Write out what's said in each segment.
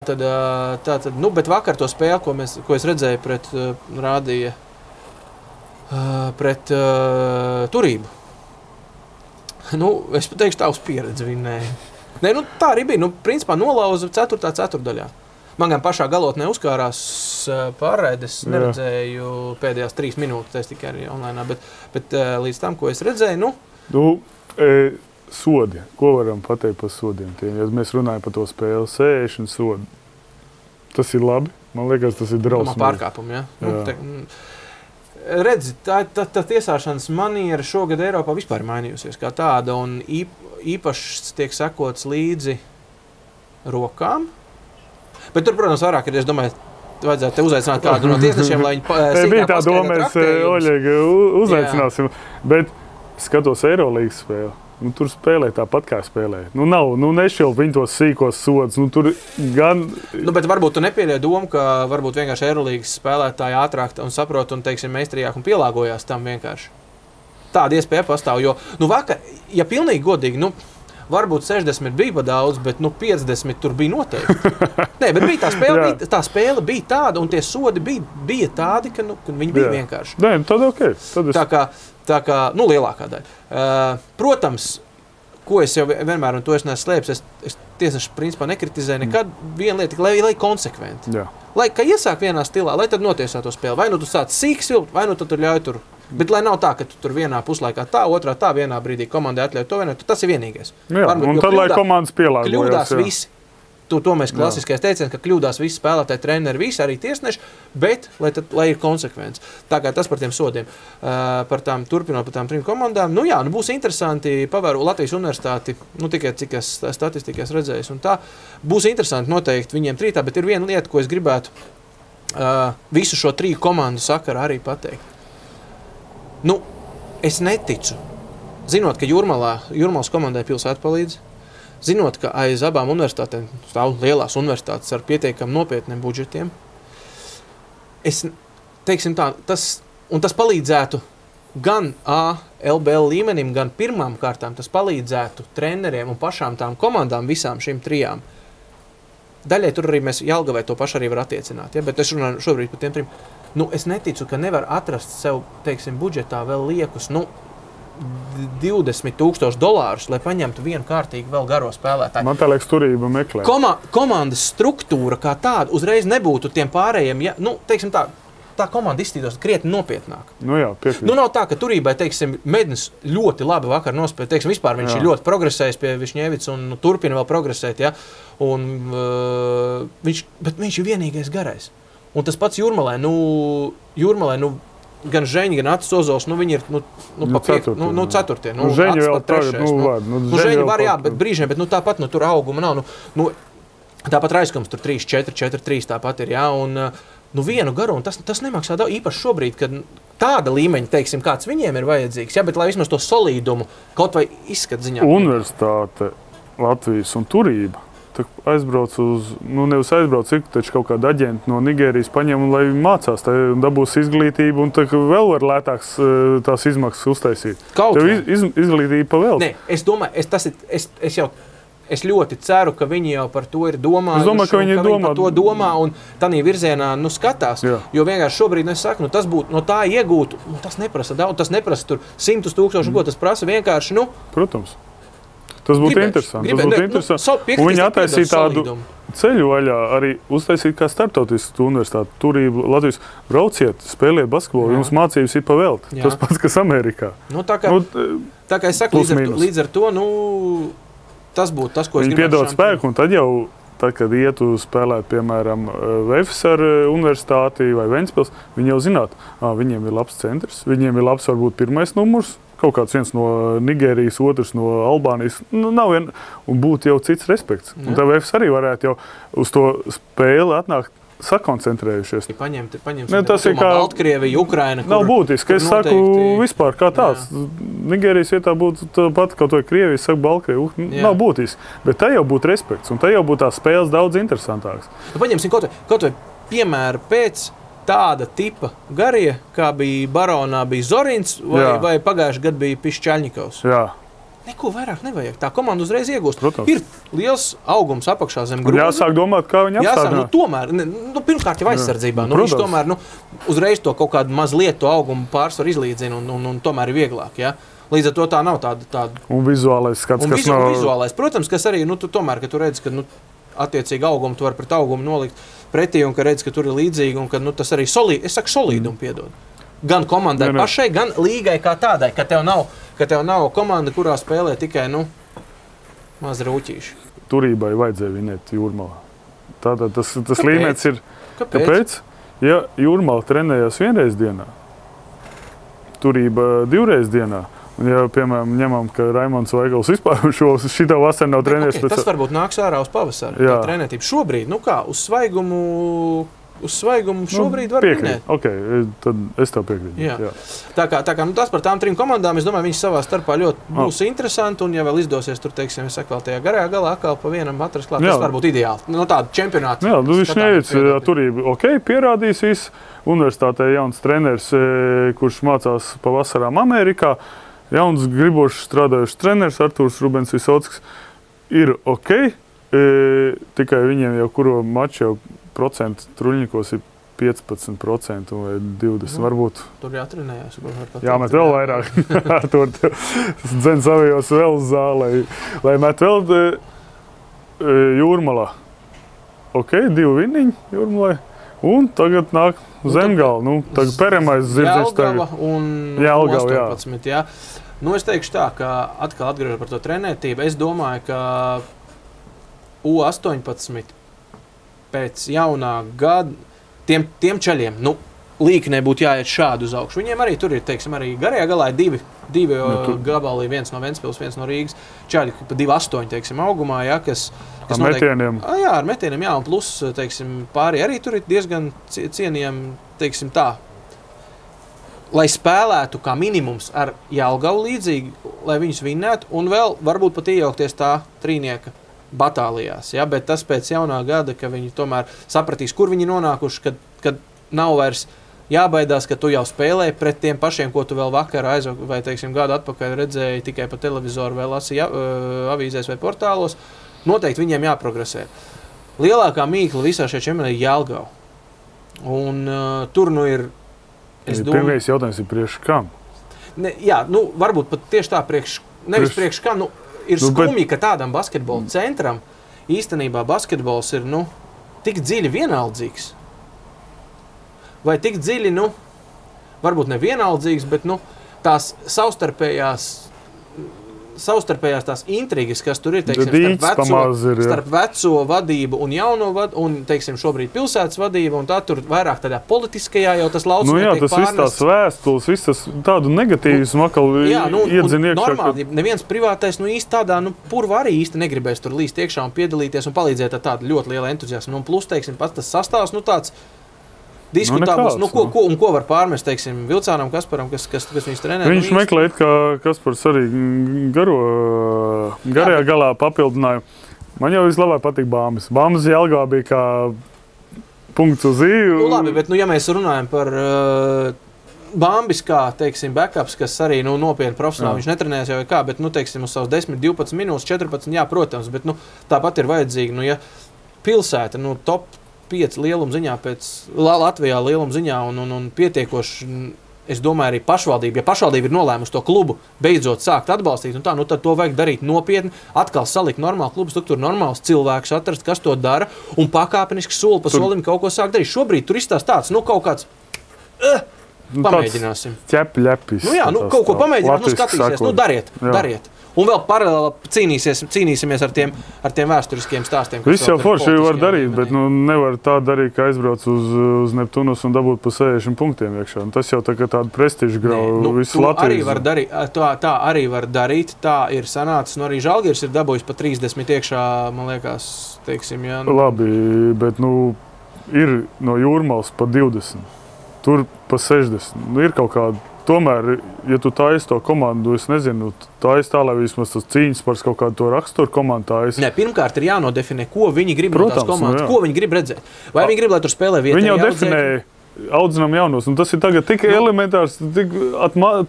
Tātad, bet vakar to spēli, ko es redzēju rādīja pret Turību. Es teikšu, tā uz pieredzi vinnēja. Tā arī bija. Principā nolauza 4. ceturdaļā. Man gan pašā galotnē uzkārās pārraides, neredzēju pēdējās 3 minūtes, es tikai arī online, bet līdz tam, ko es redzēju, sodi. Ko varam pateikt par sodiem? Ja mēs runājam par to spēli, 60 sodi. Tas ir labi. Man liekas, tas ir drausmīgi. Pārkāpumi, ja? Redzi, tā tiesāšanas maniera šogad Eiropā vispār mainījusies kā tāda, un īpaši tiek sekots līdzi rokām. Bet tur, protams, vairāk ir, es domāju, vajadzētu te uzaicināt kādu no tiesnešiem, lai viņi bija tā doma, mēs Oļegi uzaicināsim, bet skatos Eirolīgas spēli. Tur spēlē tāpat, kā spēlē. Nešķilp viņi tos sīkos sodus. Tur gan... bet varbūt tu nepieļauj domu, ka varbūt vienkārši Eirolīgas spēlētāji ātrāk un saprot un, teiksim, meistarījāk un pielāgojās tam vienkārši. Tāda iespēja pastāv, jo, vakar, ja pilnīgi godīgi, varbūt 60 bija pa daudz, bet 50 tur bija noteikti. Nē, bet tā spēle bija tāda, un tie sodi bija tādi, ka viņi bija vienkārši. Nē, tad okei. Tā kā lielākā daļa. Protams, ko es jau vienmēr, un to es neesmu slēpis, es tiesneši principā nekritizēju nekad vienu lietu, lai konsekventi. Jā. Lai, ka iesāk vienā stilā, lai tad notiesā to spēli. Vai tu sāc sīk silpt, vai tu tur ļauj tur. Bet lai nav tā, ka tu tur vienā puslaikā tā, otrā tā, vienā brīdī komandai atļauj to vienā, tas ir vienīgais. Jā, un tad, lai komandas pielāgojas. Kļūdās visi. To mēs klasiskais teiciens, ka kļūdās visi spēlētāji, treneri, visi arī tiesneši, bet lai ir konsekvents. Tā kā tas par tiem sodiem, turpinot par tām 3 komandām. Būs interesanti pavēru Latvijas universitāti, tikai cik es statistikas redzējis un tā. Būs interesanti noteikti viņiem 3, bet ir viena lieta, ko es gribētu visu šo 3 komandu sakarā arī pateikt. Es neticu, zinot, ka Jūrmalas komandai pilsēta palīdz, zinot, ka aiz abām universitātēm stāv lielās universitātes ar pietiekami nopietniem budžetiem, tas palīdzētu gan LBL līmenim, gan pirmām kārtām, tas palīdzētu treneriem un pašām tām komandām, visām šīm 3. Daļai tur arī mēs Jelgavai to pašu arī var attiecināt, ja? Bet es runāju šobrīd par tiem 3. Es neticu, ka nevar atrast sev, budžetā vēl liekus, $20,000, lai paņemtu vienu kārtīgi vēl garo spēlētāju. Man tā liekas, Turība meklē. Komandas struktūra kā tāda uzreiz nebūtu tiem pārējiem, ja, tā komanda izstītos krietni nopietnāk. Piekrīt. Nav tā, ka Turībai, Mednis ļoti labi vakar nospēja, vispār viņš ir ļoti progresējis pie Višņevics un turpina vēl progresēt, ja, bet viņš ir vienīgais garais. Un tas pats Jūrmalē, gan Žeņi, gan Atis Ozols, viņi ir, pa 4. Žeņi vēl tagad, Žeņi var, jā, bet brīžiem, bet tāpat, tur auguma nav, tāpat Raiskums tur 3, 4, 4, 3 tāpat ir, jā, un, vienu garu, un tas nemaksā daudz, īpaši šobrīd, kad tāda līmeņa, kāds viņiem ir vajadzīgs, jā, bet lai vismaz to solīdumu kaut vai izskat ziņā. Universitāte Latvijas un Turība. Aizbrauc nevis aizbrauc, taču kaut kāda aģenta no Nigērijas paņem, lai mācās, dabūs izglītību, un vēl var lētāks tās izmaksas uztaisīt. Tev izglītība pa vēl? Nē, es domāju, es ļoti ceru, ka viņi jau par to ir domājuši. Es domāju, ka viņi par to domā un tādā virzienā skatās. Jā. Jo vienkārši šobrīd es saku, tas būtu no tā iegūt, tas neprasa daudz, tas neprasa tur 100,000, ko tas prasa vienkārši, Protams. Tas būtu interesanti. Un viņi attaisīja tādu ceļu vaļā, arī uztaisīt kā starptautisku universitāti. Turību, Latvijas, brauciet, spēliet basketbolu, jums mācības ir pa velti. Tas pats, kas Amerikā. Tā kā es saku, līdz ar to, tas būtu tas, ko es gribētu. Viņi piedod spēku, un tad jau, kad ietu spēlēt, piemēram, Vefs ar universitāti vai Ventspils, viņi jau zināt, viņiem ir labs centrs, viņiem ir labs varbūt pirmais numurs, kaut kāds viens no Nigērijas, otrs no Albānijas, un būtu jau cits respekts. Un tā Vefs arī varētu jau uz to spēli atnākt sakoncentrējušies. Tas ir kā Baltkrievija, Ukraina. Nav būtiski, es saku vispār kā tāds. Nigērijas vietā būtu tāpat kaut vai Krievija, saka Baltkrievija. Nav būtiski, bet tā jau būtu respekts, un tā jau būtu tās spēles daudz interesantākas. Paņemsim kaut vai piemēru pēc tāda tipa garie, kā bija Baronā, bija Zorins, vai pagājuši gadu bija Pišķaļņikovs. Jā. Neko vairāk nevajag. Tā komanda uzreiz iegūst. Protams. Ir liels augums apakšā zem groza. Jāsāk domāt, kā viņi apstādināt. Tomēr, pirmkārt jau aizsardzībā. Viņš tomēr uzreiz to kaut kādu mazliet to augumu pārsvaru izlīdzina un tomēr ir vieglāk. Ja? Līdz ar to tā nav tāda... Un vizuālais skats, kas nav... Vizuālais, protams, kas arī, tu tomēr, ka tu redzi, ka attiecīgi augumu tu var pret augumu nolikt pretī un ka redzi, ka tur ir līdzīgi un ka tas arī solīdumu piedod. Gan komandai pašai, gan līgai kā tādai, ka tev nav komanda, kurā spēlē tikai, maz rūķīši. Turībai vajadzēja vinēt Jūrmalā. Tātad tas līmenis ir... Kāpēc? Ja Jūrmala trenējās vienreiz dienā, Turība divreiz dienā, un ja, piemēram, ņemam, ka Raimonds Vaigals vispār šitā vasarā nav trenējies... Tas varbūt nāks ārā uz pavasaru, tā trenētība. Šobrīd, uz svaigumu šobrīd var vinēt. Ok, tad es tev piekrītu. Jā. Tā kā tas par tām 3 komandām, es domāju, viņi savā starpā ļoti būs interesanti, un ja vēl izdosies tur, teiksim, es saku vēl tajā garajā galā atkal pa vienam atrast klāt, tas var būt ideāli. Tāda čempionāta. Jā, viņš neiec Turība. Ok, pierādīs visu. Universitātē jauns treneris, kurš mācās pavasarām Amerikā. Jauns gribošs strādājušs treneris Artūrs Rubens Visockis ir ok, tikai viņiem jau kuro maču jau procentu truļņikos ir 15% vai 20%, varbūt. Tur jātrenējās. Jāmet vēl vairāk. Tur dzen savijos vēl uz zālē, lai met vēl Jūrmalā. Ok, 2 viniņi Jūrmalai. Un tagad nāk Zemgala. Tagad Peremais zirdziņš Jelgava un Jelgava, 18, jā. Es teikšu tā, ka atkal atgriežot par to trenētību, es domāju, ka U18 pēc jaunā gada tiem čaļiem, līknē būtu jāiet šādu uz augšu. Viņiem arī tur ir, teiksim, arī garajā galā ir divi gabalī, viens no Ventspils, viens no Rīgas, čaļi pa 2,8, teiksim, augumā, ja, kas ar metieniem. Jā, ar metieniem, jā, un plus, teiksim, pārī arī tur ir diezgan cienījami, teiksim tā, lai spēlētu kā minimums ar Jelgavu līdzīgi, lai viņus vinnētu, un vēl varbūt pat iejaukties tā trīnieka batālijās, ja, bet tas pēc jaunā gada, ka viņi tomēr sapratīs, kur viņi nonākuši, kad nav vairs jābaidās, ka tu jau spēlēji pret tiem pašiem, ko tu vēl vakar vai, teiksim, gadu atpakaļ redzēji tikai pa televizoru vai lasīji avīzēs vai portālos. Noteikti viņiem jāprogresē. Lielākā mīkla visā šie čempionāti ir Jelgava. Un tur ir... Pirmais jautājums ir priekš kam? Varbūt pat tieši tā nevis priekš kam. Ir skumji, ka tādam basketbola centram īstenībā basketbols ir tik dziļi vienaldzīgs. Vai tik dziļi, varbūt ne vienaldzīgs, bet tās savstarpējās tās intrigas, kas tur ir, teiksim, starp veco vadību un jauno vadību, un, teiksim, šobrīd pilsētas vadība, un tā tur vairāk tādā politiskajā jau tas laucumē tiek tas viss tās vēstules, viss tas tādu negatīvismu atkal iedzina iekšā. Normāli, neviens privātais, īsti tādā, purva arī īsti negribēs tur līst iekšā un piedalīties un palīdzēt ar tādu ļoti lielu entuziasmu. Un plus, teiksim, pats tas sastāvs, tāds diskutābles, ko var pārmest, teiksim, Vilcānam Kasparam, kas viņus trenē? Viņš meklē, kā Kaspars arī garajā galā papildināja. Man jau vislabāk patīk Bāmas. Bāmas Jelgavā bija kā punkts uz īju. Labi, bet, ja mēs runājam par Bambis kā, teiksim, backups, kas arī, nopietni profesionāli, viņš netrenējas jau kā, bet, teiksim, uz savus 10, 12 minūtes, 14, jā, protams, bet, tāpat ir vajadzīgi, ja pilsēta, top 5 lieluma ziņā pēc Latvijā lieluma ziņā un pietiekoši, es domāju, arī pašvaldība. Ja pašvaldība ir nolēmusi to klubu beidzot sākt atbalstīt, tad to vajag darīt nopietni, atkal salikt normālu klubu struktūru, normālus cilvēkus atrast, kas to dara, un pakāpeniski soli pa solim kaut ko sākt darīt. Šobrīd tur izstās tāds, kaut kāds, pamēģināsim. Ķepļepis. Kaut ko pamēģināt, skatīsies, dariet. Un vēl paralēli cīnīsimies ar tiem vēsturiskiem stāstiem. Viss jau forši var darīt, bet nevar tā darīt, ka aizbrauc uz Neptunus un dabūt pa 60 punktiem iekšā. Un tas jau tāda prestiža grauj visu Latvijas. Tā arī var darīt. Tā ir sanācis. Arī Žalgiris ir dabūjis pa 30 iekšā, man liekas, teiksim. Ja, Labi, bet ir no Jūrmalas pa 20. Tur pa 60. Ir kaut kāda. Tomēr, ja tu taisi to komandu, es nezinu, taisi tā, lai vismaz tas cīņas par kaut kādu to raksturu komandu taisi. Nē, pirmkārt ir jānodefinē, ko viņi grib no tās komandas, ko viņi grib redzēt. Vai viņi grib, lai tur spēlē vietēji? Viņi jau definēja, audzinām jaunos, un tas ir tagad tik elementārs, tik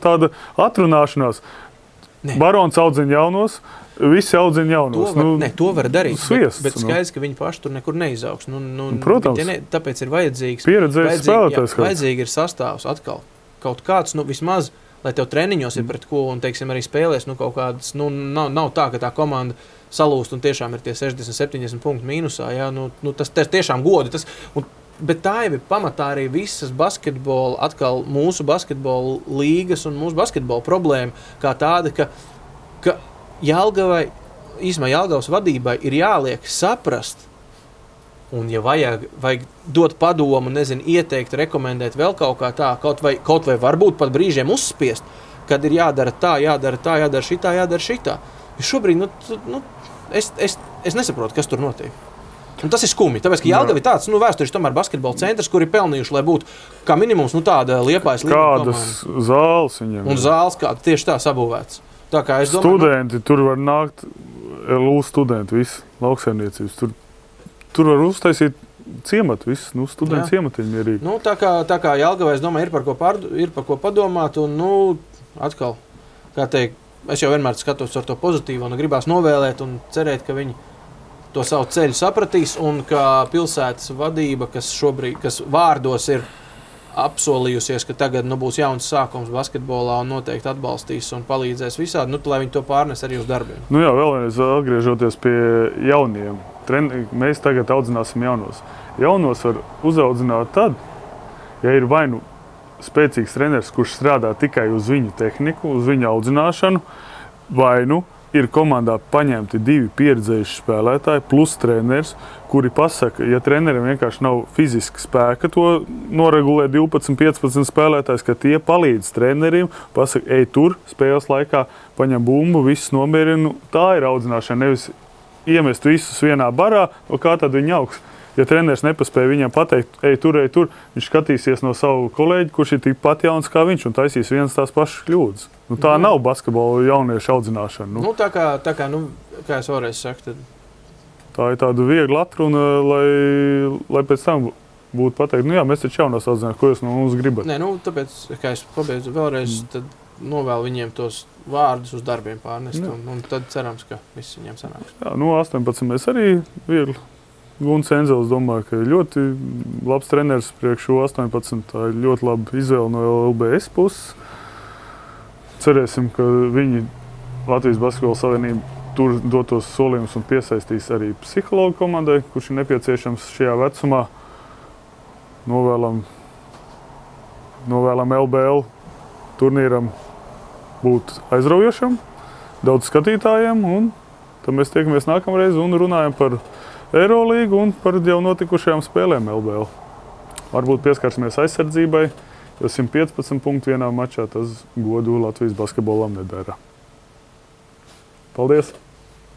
tāda atrunāšanās. Barons audzina jaunos, visi audzina jaunos. To var darīt, sviests, bet skaidrs, ka viņi paši tur nekur neizaugs. Protams. Tāpēc ir vajadzīgs. Pieredzējis spēlētājs. Vajadzīgi ir sastāvs atkal. Kaut kāds, vismaz, lai tev treniņos ir pret ko, un, teiksim, arī spēlēs, kaut kādas, nav tā, ka tā komanda salūst un tiešām ir tie 60-70 punktu mīnusā, jā, tas tiešām godi. Bet tā jau ir pamatā arī visas basketbola, atkal mūsu basketbola līgas un mūsu basketbola problēma, kā tāda, ka Jelgavai, īsumā Jelgavas vadībai ir jāliek saprast, un ja vajag dot padomu, ieteikt, rekomendēt vēl kaut kā tā, kaut vai varbūt pat brīžiem uzspiest, kad ir jādara tā, jādara šitā. Šobrīd, es nesaprotu, kas tur notiek. Un tas ir skumji, tāpēc, ka Jelgava ir tāds, vēsturiski tomēr basketbola centrs, kur ir pelnījuši, lai būtu kā minimums, tāda Liepājas līmeņa komanda. Kādas zāles viņam. Un zāles kāda tieši tā sabūvēts. Tā kā es domāju, studenti, tur var nākt, LU studenti, visi lauksaimniecības. Tur var uztaisīt ciematu, visi, studenti ciematiņi mierīgi. Tā kā Jelgava, es domāju, ir par ko padomāt, un, atkal, kā teikt, es jau vienmēr skatos ar to pozitīvu, un gribās novēlēt un cerēt, ka viņi to savu ceļu sapratīs, un ka pilsētas vadība, kas vārdos ir apsolījusies, ka tagad būs jauns sākums basketbolā un noteikti atbalstīs un palīdzēs visādi, lai viņi to pārnes arī uz darbiem. Jā, vēlreiz atgriežoties pie jauniem. Mēs tagad audzināsim jaunos. Jaunos var uzaudzināt tad, ja ir vai spēcīgs treneris, kurš strādā tikai uz viņu tehniku, uz viņu audzināšanu, vai ir komandā paņemti 2 pieredzējuši spēlētāji plus treneris, kuri pasaka, ja trenerim vienkārši nav fiziski spēka to noregulē 12-15 spēlētājs, ka tie palīdz trenerim, pasaka, ej tur spēles laikā, paņem bumbu, visus nomierina. Tā ir audzināšana, nevis iemest visus vienā barā, kā tad viņi augs. Ja treneris nepaspēja viņam pateikt, ej tur, viņš skatīsies no savu kolēģi, kurš ir tikpat jauns kā viņš un taisīs vienas tās pašas kļūdas. Tā nav basketbola jauniešu audzināšana. Tā kā es varēju sakt, tad... Tā ir tāda viegla atruna, lai pēc tam būtu pateikt, mēs taču jaunās audzināt, ko jūs no mums gribat. Tāpēc, kā es pabeidzu vēlreiz, tad novēlu viņiem tos vārdus uz darbiem pārnest, un tad cerams, ka viss viņiem sanāks. 18 mēs arī viegli. Guns Enzels domāju, ka ļoti labs treneris priekš 18. Tā ir ļoti laba izvēle no LBS puses. Cerēsim, ka viņi Latvijas Basketbola Savienība tur dotos solījumus un piesaistīs arī psihologu komandai, kurš ir nepieciešams šajā vecumā. Novēlam LBL turnīram būt aizraujošam, daudz skatītājiem, un tad mēs tiekamies nākamreiz un runājam par Eirolīgu un par jau notikušajām spēlēm LBL. Varbūt pieskarsimies aizsardzībai, jo 115 punktu vienā mačā tas godu Latvijas basketbolam nedara. Paldies!